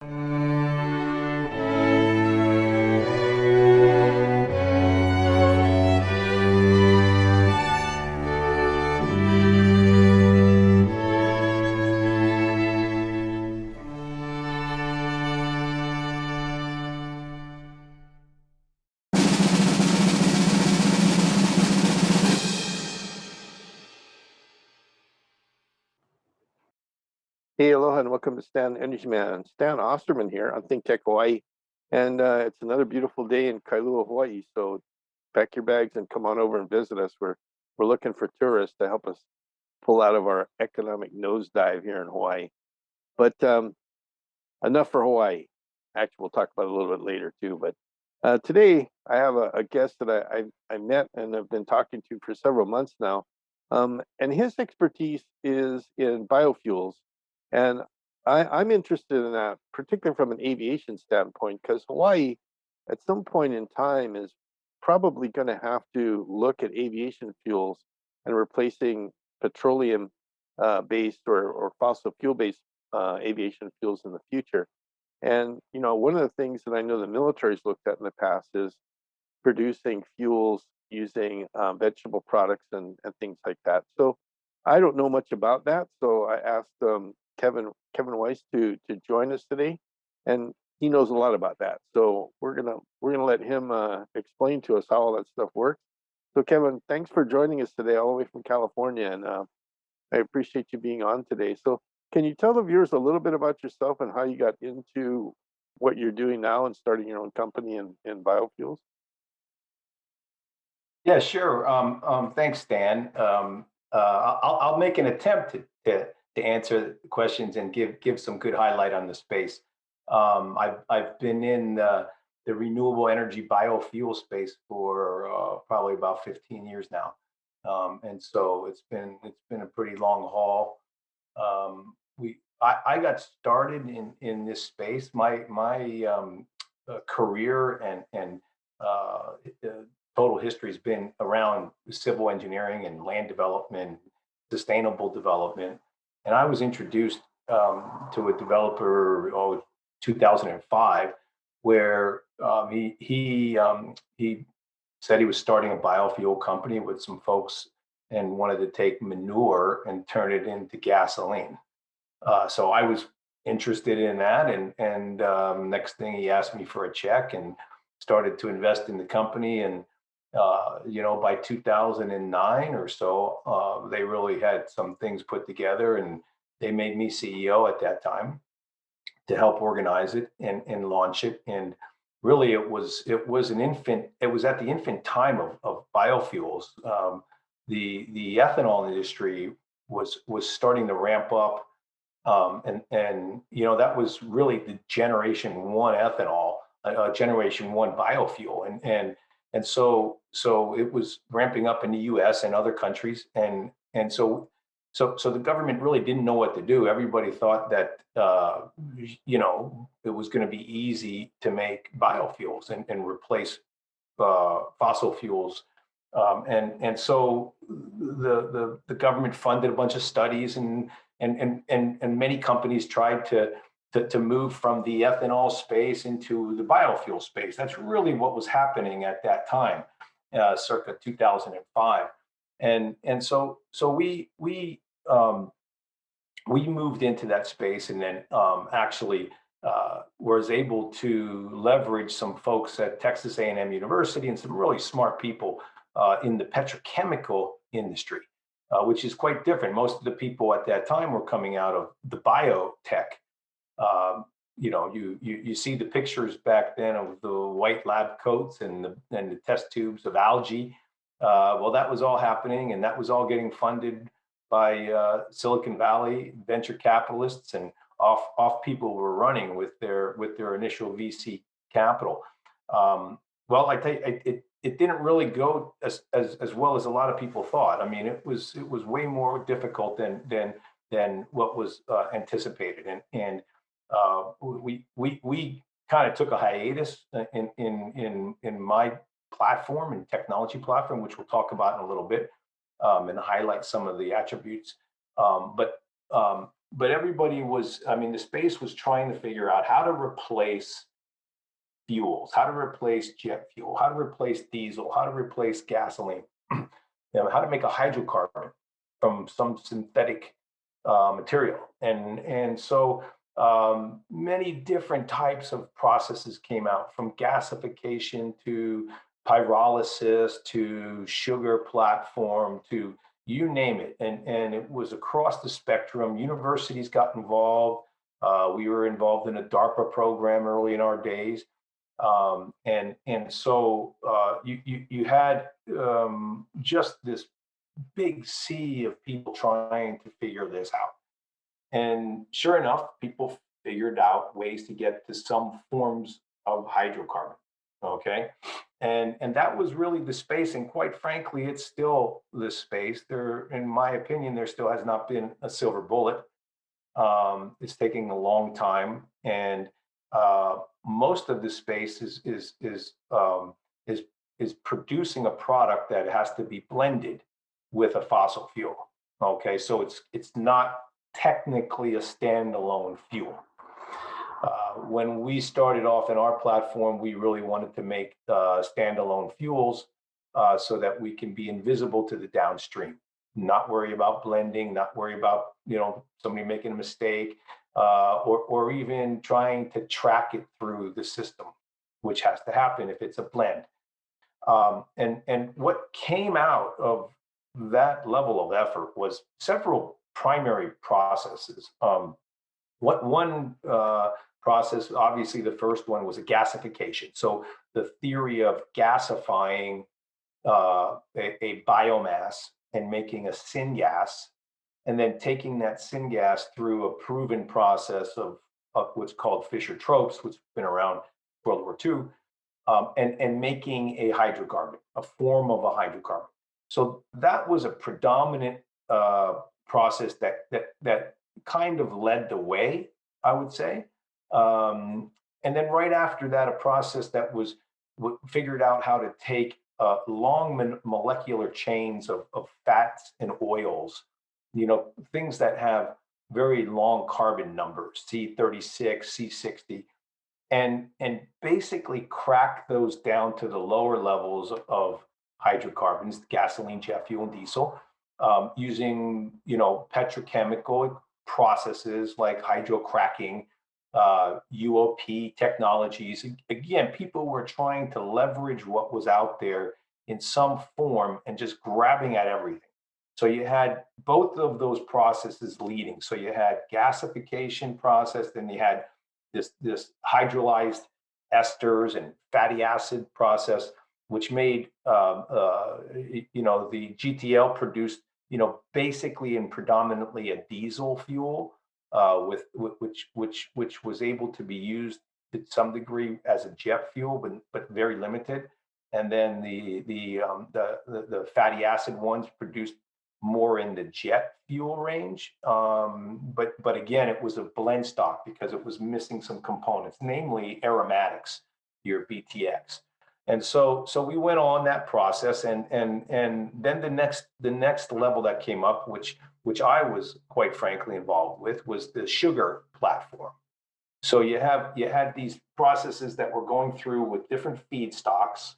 Hey, aloha, and welcome to Stan Energy Man. Stan Osserman here on ThinkTech Hawaii. And it's another beautiful day in Kailua, Hawaii. So pack your bags and come on over and visit us. We're looking for tourists to help us pull out of our economic nosedive here in Hawaii. But enough for Hawaii. Actually, we'll talk about it a little bit later too. But today I have a guest that I met and have been talking to for several months now. And his expertise is in biofuels. And I'm interested in that, particularly from an aviation standpoint, because Hawaii, at some point in time, is probably going to have to look at aviation fuels and replacing petroleum based or fossil fuel based aviation fuels in the future. And one of the things that I know the military's looked at in the past is producing fuels using vegetable products and things like that. So I don't know much about that. So I asked Kevin Weiss to join us today, and he knows a lot about that. So we're gonna let him explain to us how all that stuff works. So Kevin, thanks for joining us today, all the way from California, and I appreciate you being on today. So can you tell the viewers a little bit about yourself and how you got into what you're doing now and starting your own company in biofuels? Yeah, sure. Thanks, Dan. I'll make an attempt to answer the questions and give some good highlight on the space. I've been in the renewable energy biofuel space for probably about 15 years now, and so it's been a pretty long haul. I got started in this space. My career and uh, total history has been around civil engineering and land development, sustainable development. And I was introduced to a developer, 2005, where he said he was starting a biofuel company with some folks and wanted to take manure and turn it into gasoline. So I was interested in that, and next thing he asked me for a check and started to invest in the company. And by 2009 or so, they really had some things put together, and they made me CEO at that time to help organize it and launch it. And really, it was an infant. It was at the infant time of biofuels. The ethanol industry was starting to ramp up, and that was really the generation one ethanol, generation one biofuel, and so it was ramping up in the U.S. and other countries, and so the government really didn't know what to do. Everybody thought that it was going to be easy to make biofuels and replace fossil fuels, and so the government funded a bunch of studies, and many companies tried to move from the ethanol space into the biofuel space. That's really what was happening at that time, circa 2005. And so we moved into that space, and then actually was able to leverage some folks at Texas A&M University and some really smart people in the petrochemical industry, which is quite different. Most of the people at that time were coming out of the biotech. You see the pictures back then of the white lab coats and the test tubes of algae. Well, that was all happening, and that was all getting funded by Silicon Valley venture capitalists, and off people were running with their initial VC capital. Well, I tell you, it didn't really go as well as a lot of people thought. I mean, it was way more difficult than what was anticipated, and we kind of took a hiatus in my platform and technology platform, which we'll talk about in a little bit, and highlight some of the attributes. But but everybody was, I mean, the space was trying to figure out how to replace fuels, how to replace jet fuel, how to replace diesel, how to replace gasoline, how to make a hydrocarbon from some synthetic material. And so many different types of processes came out, from gasification to pyrolysis to sugar platform to you name it. And it was across the spectrum. Universities got involved. We were involved in a DARPA program early in our days. And so you had just this big sea of people trying to figure this out. And sure enough, people figured out ways to get to some forms of hydrocarbon. Okay. And that was really the space. And quite frankly, it's still the space. There, in my opinion, there still has not been a silver bullet. It's taking a long time, and most of the space is producing a product that has to be blended with a fossil fuel. Okay, so it's not technically a standalone fuel. When we started off in our platform, we really wanted to make standalone fuels so that we can be invisible to the downstream, not worry about blending, not worry about somebody making a mistake, or even trying to track it through the system, which has to happen if it's a blend. And what came out of that level of effort was several primary processes. What one process, obviously the first one, was a gasification. So the theory of gasifying a biomass and making a syngas, and then taking that syngas through a proven process of what's called Fischer-Tropsch, which has been around World War II, and making a hydrocarbon, a form of a hydrocarbon. So that was a predominant process that kind of led the way, I would say. And then right after that, a process that was figured out how to take long molecular chains of fats and oils, things that have very long carbon numbers, C36, C60, and basically crack those down to the lower levels of hydrocarbons, gasoline, jet fuel, and diesel, using petrochemical processes like hydrocracking, UOP technologies. Again, people were trying to leverage what was out there in some form and just grabbing at everything. So you had both of those processes leading. So you had gasification process, then you had this hydrolyzed esters and fatty acid process, which made the GTL produced basically and predominantly a diesel fuel, which was able to be used to some degree as a jet fuel, but very limited. And then the fatty acid ones produced more in the jet fuel range. But again, it was a blend stock because it was missing some components, namely aromatics, your BTX. And so we went on that process, and then the next level that came up, which I was quite frankly involved with, was the sugar platform. So you had these processes that were going through with different feedstocks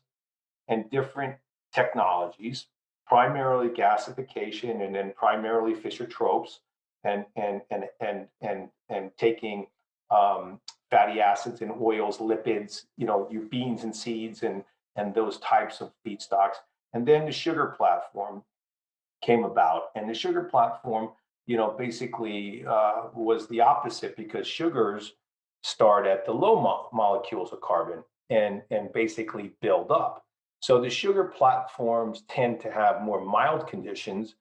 and different technologies, primarily gasification, and then primarily Fischer-Tropsch, and taking fatty acids and oils, lipids, your beans and seeds, and those types of feedstocks. And then the sugar platform came about, and the sugar platform, basically was the opposite, because sugars start at the low molecules of carbon and basically build up. So the sugar platforms tend to have more mild conditions,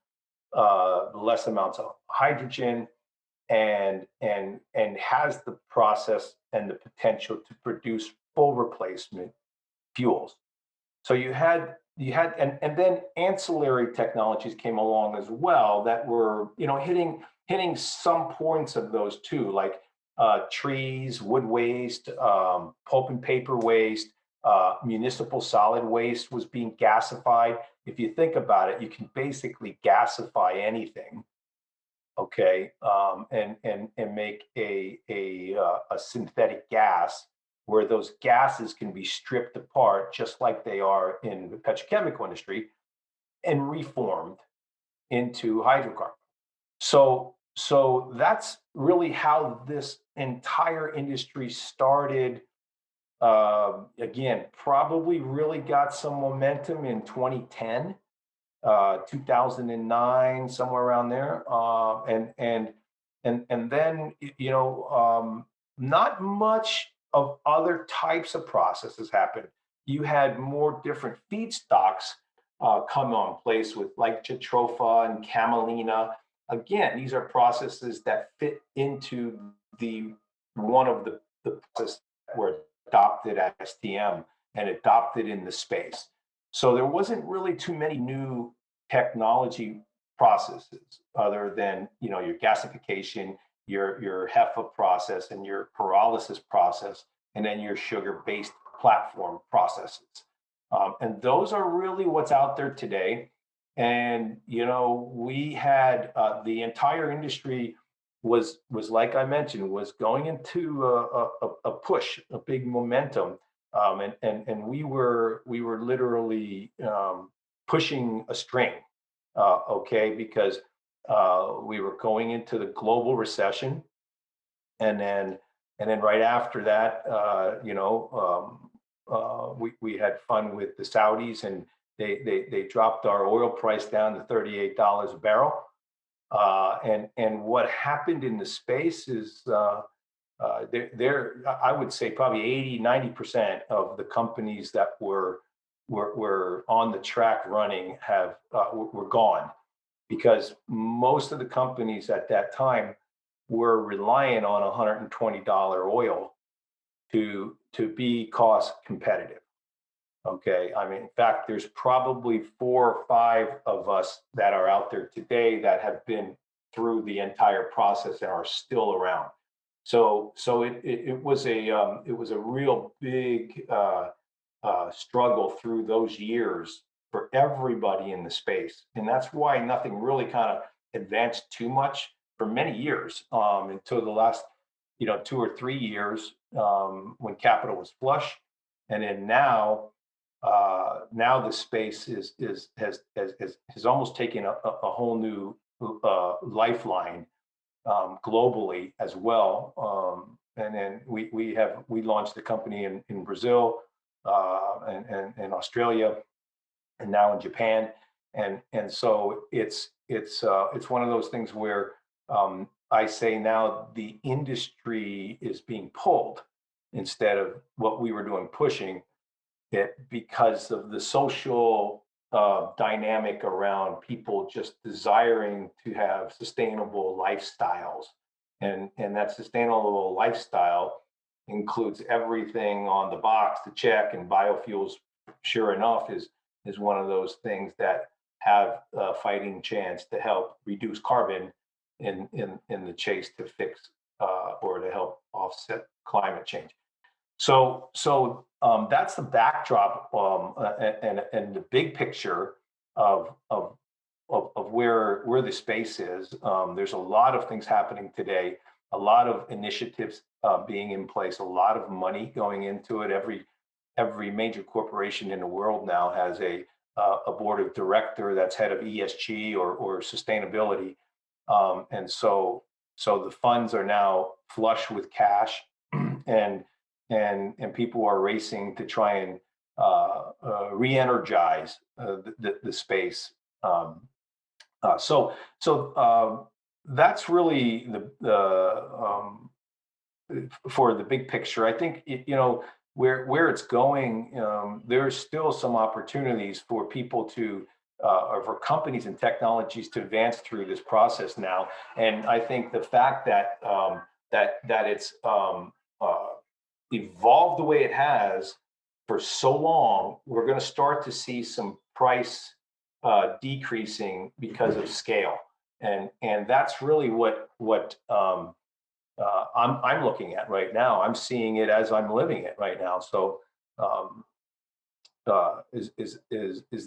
less amounts of hydrogen, and has the process and the potential to produce full replacement fuels. So you had and then ancillary technologies came along as well that were hitting some points of those too, like trees, wood waste, pulp and paper waste. Municipal solid waste was being gasified. If you think about it, you can basically gasify anything okay, and make a synthetic gas where those gases can be stripped apart, just like they are in the petrochemical industry, and reformed into hydrocarbons. So that's really how this entire industry started. Again, probably really got some momentum in 2010, 2009, somewhere around there, and then not much of other types of processes happened. You had more different feedstocks come on place with like jatropha and camelina. Again, these are processes that fit into the one of the processes that were adopted at STM and adopted in the space. So there wasn't really too many new technology processes other than your gasification, your HEFA process, and your pyrolysis process, and then your sugar-based platform processes. And those are really what's out there today. And we had the entire industry was like I mentioned, was going into a push, a big momentum, and we were literally pushing a string, okay, because we were going into the global recession, and then right after that, we had fun with the Saudis, and they dropped our oil price down to $38 a barrel. And what happened in the space is I would say probably 80-90% of the companies that were on the track running were gone, because most of the companies at that time were relying on $120 oil to be cost competitive. Okay, I mean, in fact, there's probably 4 or 5 of us that are out there today that have been through the entire process and are still around. So it was a real big struggle through those years for everybody in the space, and that's why nothing really kind of advanced too much for many years, until the last 2 or 3 years, when capital was flush, and then now the space has almost taken a whole new lifeline, globally as well. And then we launched the company in Brazil, and Australia, and now in Japan, and so it's one of those things where, I say now the industry is being pulled instead of what we were doing pushing it, because of the social dynamic around people just desiring to have sustainable lifestyles, and that sustainable lifestyle includes everything on the box to check, and biofuels, sure enough, is one of those things that have a fighting chance to help reduce carbon in the chase to fix, or to help offset climate change. So that's the backdrop, and the big picture of where the space is. There's a lot of things happening today, a lot of initiatives being in place, a lot of money going into it. Every major corporation in the world now has a board of director that's head of ESG or sustainability, and so the funds are now flush with cash, and and people are racing to try and re-energize the space. So that's really for the big picture. I think where it's going. There's still some opportunities for people to, or for companies and technologies to advance through this process now. And I think the fact that that it's evolved the way it has for so long, we're going to start to see some price decreasing because of scale, and that's really what I'm looking at right now. I'm seeing it as I'm living it right now. So, um, is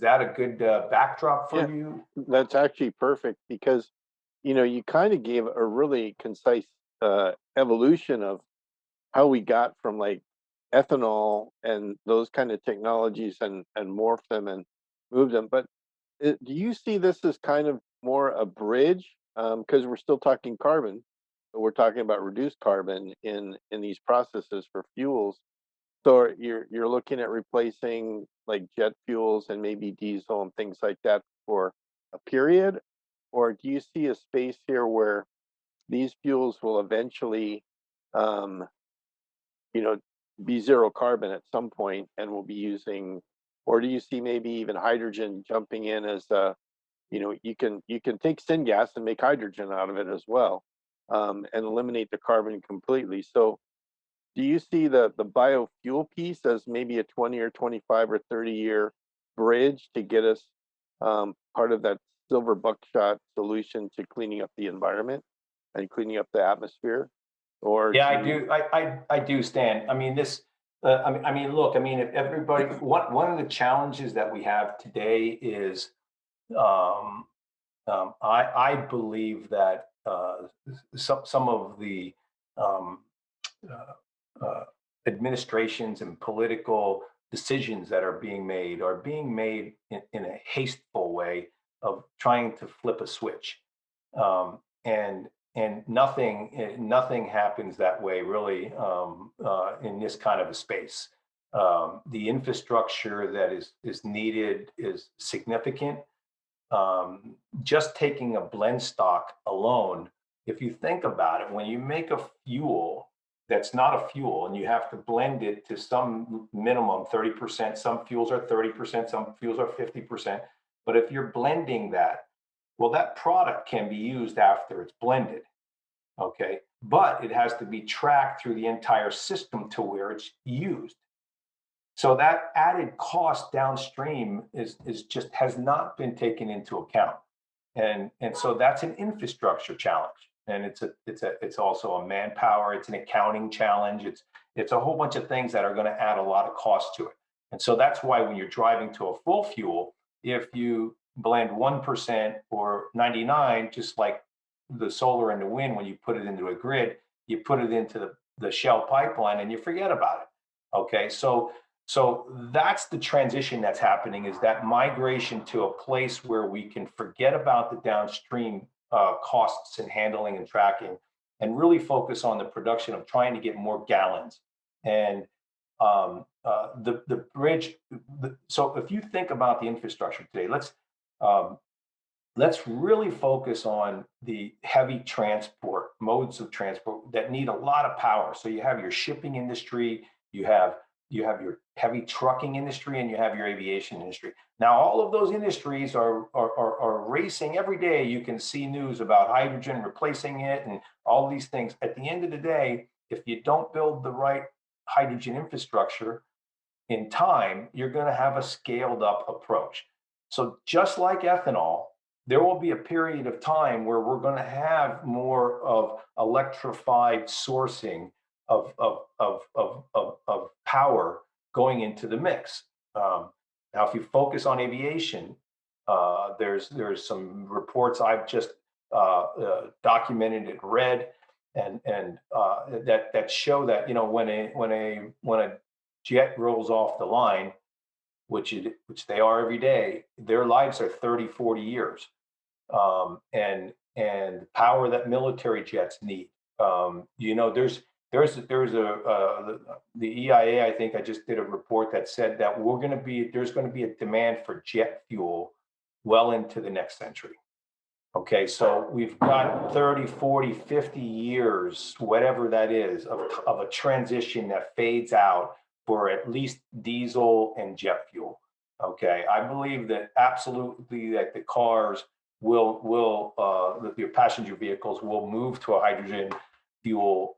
that a good backdrop Yeah, for you? that's actually perfect because you kind of gave a really concise evolution of how we got from like ethanol and those kind of technologies and morph them and move them. But do you see this as kind of more a bridge? Because we're still talking carbon, but we're talking about reduced carbon in these processes for fuels. So you're looking at replacing like jet fuels and maybe diesel and things like that for a period, or do you see a space here where these fuels will eventually, um, you know, be zero carbon at some point, and we'll be using, or do you see maybe even hydrogen jumping in as a, you can take syngas and make hydrogen out of it as well, and eliminate the carbon completely. So do you see the biofuel piece as maybe a 20 or 25 or 30-year bridge to get us part of that silver buckshot solution to cleaning up the environment and cleaning up the atmosphere? Or Yeah, do I you, do. I do, Stan. I mean, this. Look. I mean, if everybody, one of the challenges that we have today is, um, I believe that some of the um, uh, administrations and political decisions that are being made in a hasteful way of trying to flip a switch, and nothing happens that way really, in this kind of a space. The infrastructure that is needed is significant. Just taking a blend stock alone, if you think about it, when you make a fuel that's not a fuel and you have to blend it to some minimum 30%, some fuels are 30%, some fuels are 50%. But if you're blending that, well, that product can be used after it's blended. Okay. But it has to be tracked through the entire system to where it's used. So that added cost downstream is just has not been taken into account, and so that's an infrastructure challenge, and it's also a manpower, it's an accounting challenge, it's a whole bunch of things that are going to add a lot of cost to it, and so that's why when you're driving to a full fuel, if you blend 1% or 99, just like the solar and the wind, when you put it into a grid, you put it into the Shell pipeline and you forget about it. Okay, so that's the transition that's happening, is that migration to a place where we can forget about the downstream costs and handling and tracking and really focus on the production of trying to get more gallons. And the bridge, so if you think about the infrastructure today, um, let's really focus on the heavy transport modes of transport that need a lot of power. So you have your shipping industry, you have your heavy trucking industry, and you have your aviation industry. Now, all of those industries are racing every day. You can see news about hydrogen replacing it and all these things. At the end of the day, if you don't build the right hydrogen infrastructure in time, you're going to have a scaled up approach. So just like ethanol, there will be a period of time where we're going to have more of electrified sourcing of power going into the mix. Now, if you focus on aviation, there's some reports I've just documented and read, and that show that, when a jet rolls off the line, which they are every day, their lives are 30, 40 years. And the power that military jets need. There's the EIA. I think I just did a report that said that there's going to be a demand for jet fuel well into the next century. Okay, so we've got 30, 40, 50 years, whatever that is, of a transition that fades out for at least diesel and jet fuel. Okay, I believe that absolutely that the cars your passenger vehicles will move to a hydrogen fuel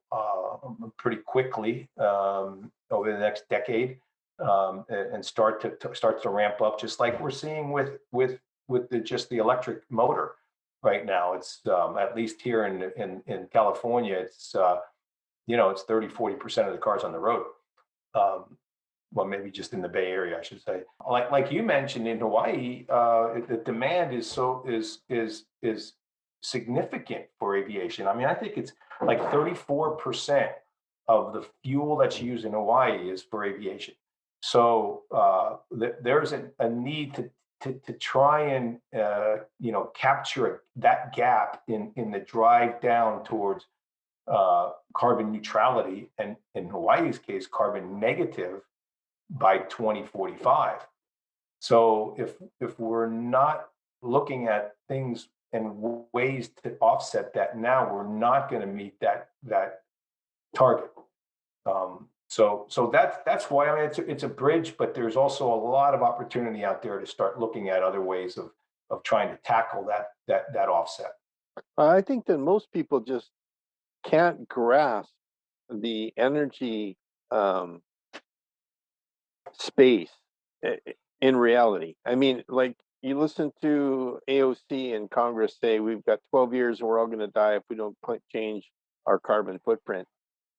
pretty quickly, over the next decade, and start to ramp up, just like we're seeing with just the electric motor right now. It's at least here in California, it's 30, 40% of the cars on the road. Um, well, maybe just in the Bay Area, I should say. Like you mentioned, in Hawaii, the demand is significant for aviation. I mean, I think it's like 34% of the fuel that's used in Hawaii is for aviation. So there's a need to try and capture that gap in the drive down towards carbon neutrality, and in Hawaii's case, carbon negative by 2045. So if we're not looking at things and ways to offset that now, we're not going to meet that target. So that's why, I mean, it's a bridge, but there's also a lot of opportunity out there to start looking at other ways of trying to tackle that offset. I think that most people just can't grasp the energy um, space in reality. I mean, like you listen to AOC in Congress say we've got 12 years and we're all going to die if we don't change our carbon footprint.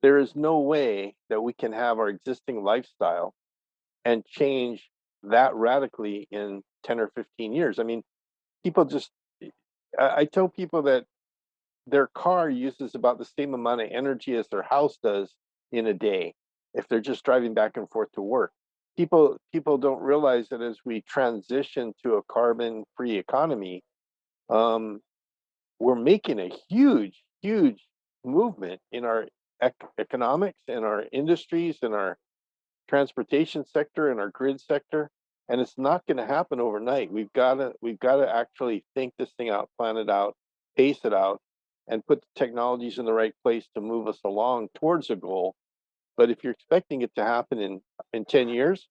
There is no way that we can have our existing lifestyle and change that radically in 10 or 15 years. I mean, people just, I tell people that their car uses about the same amount of energy as their house does in a day if they're just driving back and forth to work. People don't realize that as we transition to a carbon-free economy, um, we're making a huge movement in our economics, in our industries, in our transportation sector, in our grid sector, and it's not going to happen overnight. We've got to actually think this thing out, plan it out, pace it out, and put the technologies in the right place to move us along towards a goal. But if you're expecting it to happen in 10 years,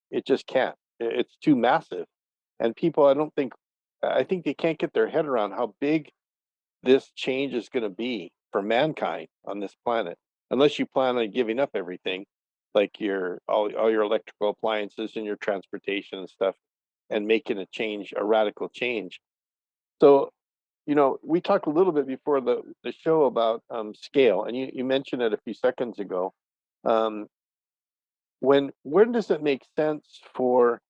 it just can't. It's too massive. And people, I think they can't get their head around how big this change is going to be for mankind on this planet, unless you plan on giving up everything, like all your electrical appliances and your transportation and stuff, and making a radical change. So, we talked a little bit before the show about scale, and you mentioned it a few seconds ago. Um, when does it make sense for,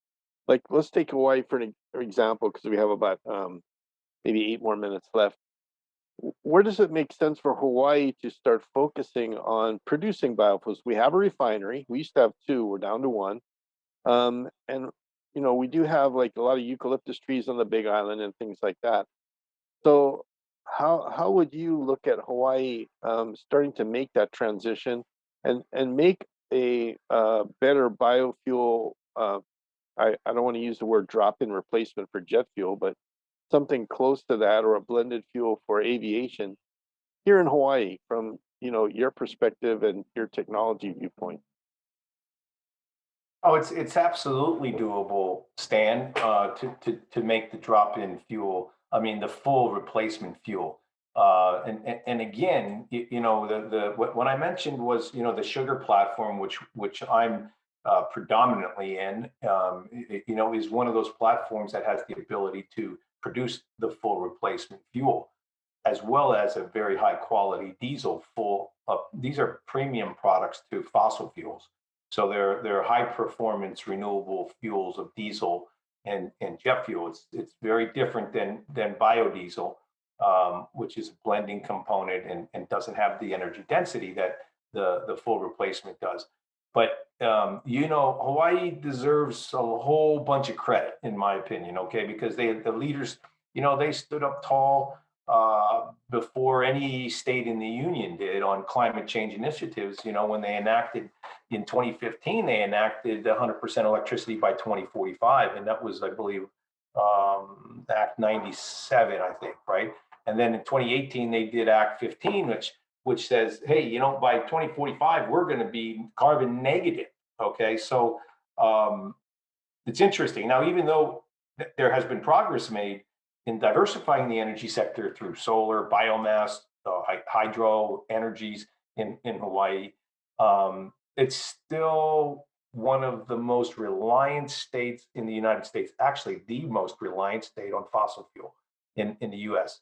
like, let's take Hawaii for an example, because we have about maybe 8 more minutes left. Where does it make sense for Hawaii to start focusing on producing biofuels? We have a refinery. We used to have two. We're down to one. And we do have like a lot of eucalyptus trees on the Big Island and things like that. So how would you look at Hawaii starting to make that transition and make a better biofuel? I don't want to use the word drop-in replacement for jet fuel, but something close to that, or a blended fuel for aviation here in Hawaii from your perspective and your technology viewpoint. Oh, it's absolutely doable, Stan, to make the drop-in fuel. I mean, the full replacement fuel. And again, the what I mentioned was the sugar platform, which I'm predominantly in. Is one of those platforms that has the ability to produce the full replacement fuel, as well as a very high quality diesel full. These are premium products to fossil fuels. So they're high performance renewable fuels of diesel and jet fuel. It's very different than biodiesel, which is a blending component and doesn't have the energy density that the full replacement does. But Hawaii deserves a whole bunch of credit, in my opinion. Okay, because the leaders, they stood up tall before any state in the union did on climate change initiatives. When they enacted in 2015, they enacted 100% electricity by 2045, and that was, I believe, Act 97, I think, right? And then in 2018, they did Act 15, which says, hey, by 2045, we're going to be carbon negative. Okay, so it's interesting. Now, even though there has been progress made in diversifying the energy sector through solar, biomass, hydro energies in Hawaii, it's still one of the most reliant states in the United States, actually the most reliant state on fossil fuel in the US.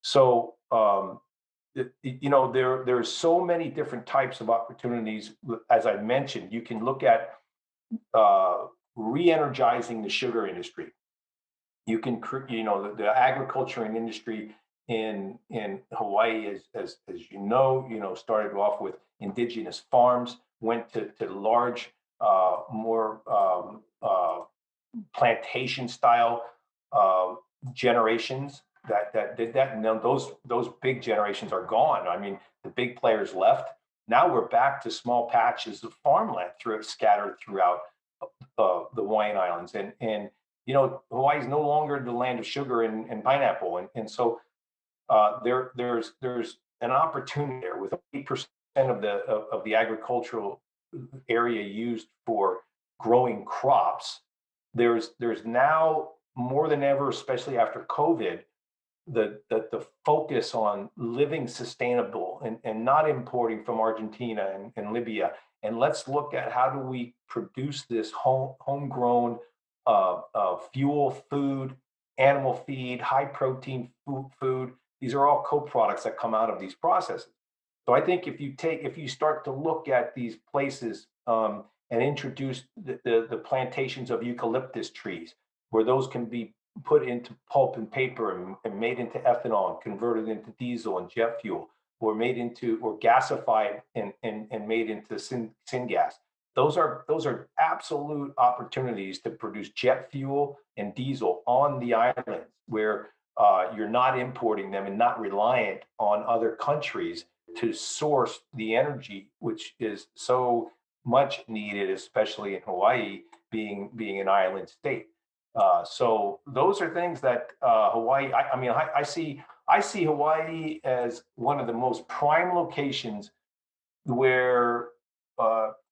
So, there's so many different types of opportunities. As I mentioned, you can look at re-energizing the sugar industry. You can, the agriculture and industry in Hawaii, as you know, started off with indigenous farms, went to large, more plantation style uh, generations that did that. And then those big generations are gone. I mean, the big players left. Now we're back to small patches of farmland scattered throughout the Hawaiian Islands. And you know, Hawaii is no longer the land of sugar and pineapple. And so there's an opportunity there with 8% of the agricultural area used for growing crops. There's now more than ever, especially after COVID, the focus on living sustainable and not importing from Argentina and Libya. And let's look at how do we produce this homegrown fuel, food, animal feed, high protein food. These are all co-products that come out of these processes. So I think if you start to look at these places and introduce the plantations of eucalyptus trees, where those can be put into pulp and paper and made into ethanol and converted into diesel and jet fuel, or made into or gasified and made into syngas. Those are absolute opportunities to produce jet fuel and diesel on the islands where you're not importing them and not reliant on other countries to source the energy, which is so much needed, especially in Hawaii being an island state. So those are things that Hawaii. I mean, I see Hawaii as one of the most prime locations where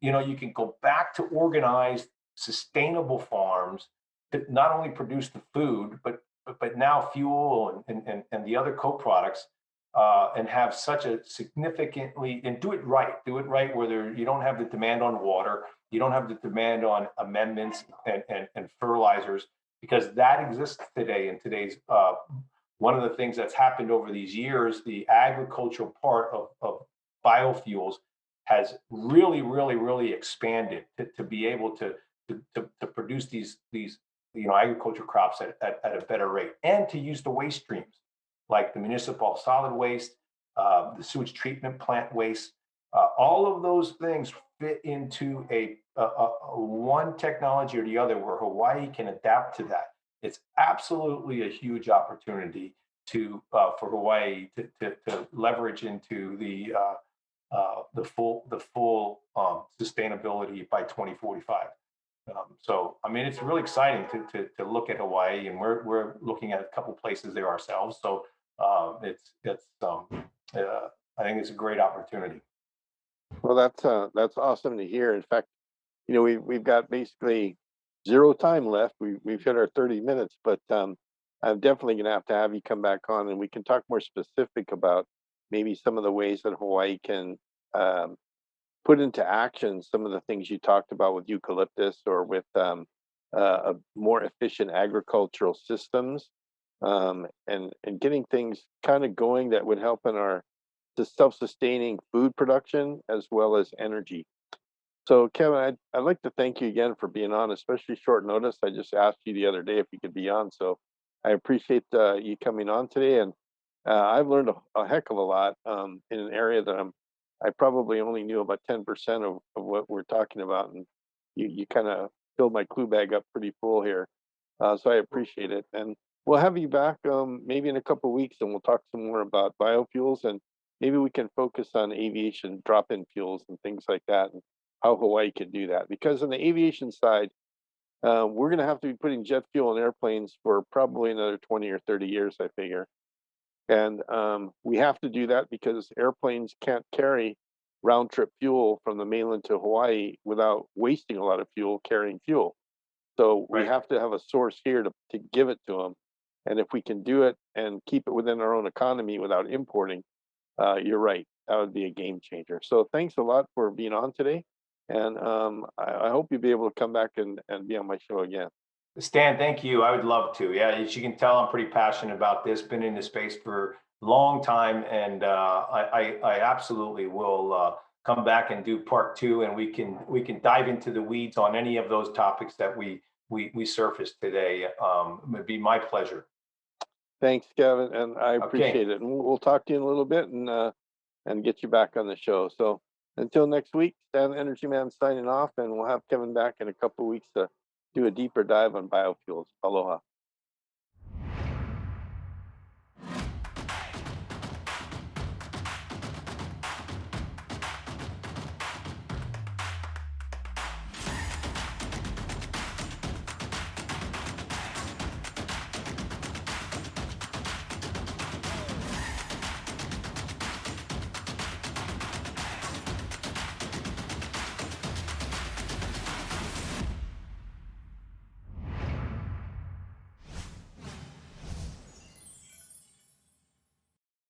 you know, you can go back to organized, sustainable farms that not only produce the food, but now fuel and the other co-products, and have such a significantly and do it right where you don't have the demand on water, you don't have the demand on amendments and fertilizers, because that exists today in today's one of the things that's happened over these years, the agricultural part of biofuels has really expanded to be able to produce these you know, agriculture crops at a better rate, and to use the waste streams like the municipal solid waste, the sewage treatment plant waste. All of those things fit into a one technology or the other where Hawaii can adapt to that. It's absolutely a huge opportunity for Hawaii to leverage into the full sustainability by 2045. So I mean, it's really exciting to look at Hawaii, and we're looking at a couple places there ourselves. So I think it's a great opportunity. Well, that's awesome to hear. In fact, you know, we've got basically zero time left. We've hit our 30 minutes, but I'm definitely going to have you come back on, and we can talk more specific about maybe some of the ways that Hawaii can um, put into action some of the things you talked about with eucalyptus or with more efficient agricultural systems, and getting things kind of going that would help in our the self-sustaining food production as well as energy. So, Kevin, I'd like to thank you again for being on, especially short notice. I just asked you the other day if you could be on, so I appreciate you coming on today. And I've learned a heck of a lot in an area that I probably only knew about 10% of what we're talking about, and you kind of filled my clue bag up pretty full here. So I appreciate it, and we'll have you back maybe in a couple of weeks, and we'll talk some more about biofuels, and maybe we can focus on aviation drop-in fuels and things like that, and how Hawaii can do that. Because on the aviation side, we're going to have to be putting jet fuel in airplanes for probably another 20 or 30 years, I figure. And we have to do that because airplanes can't carry round trip fuel from the mainland to Hawaii without wasting a lot of fuel carrying fuel. So we Right. have to have a source here to give it to them. And if we can do it and keep it within our own economy without importing, you're right. That would be a game changer. So thanks a lot for being on today. And I hope you'll be able to come back and be on my show again. Stan, thank you. I would love to. Yeah, as you can tell, I'm pretty passionate about this. Been in this space for a long time, and I absolutely will come back and do part two, and we can dive into the weeds on any of those topics that we surfaced today. It'd be my pleasure. Thanks, Kevin, and I Okay. appreciate it. And we'll talk to you in a little bit and get you back on the show. So until next week, Stan Energy Man signing off, and we'll have Kevin back in a couple of weeks to do a deeper dive on biofuels. Aloha.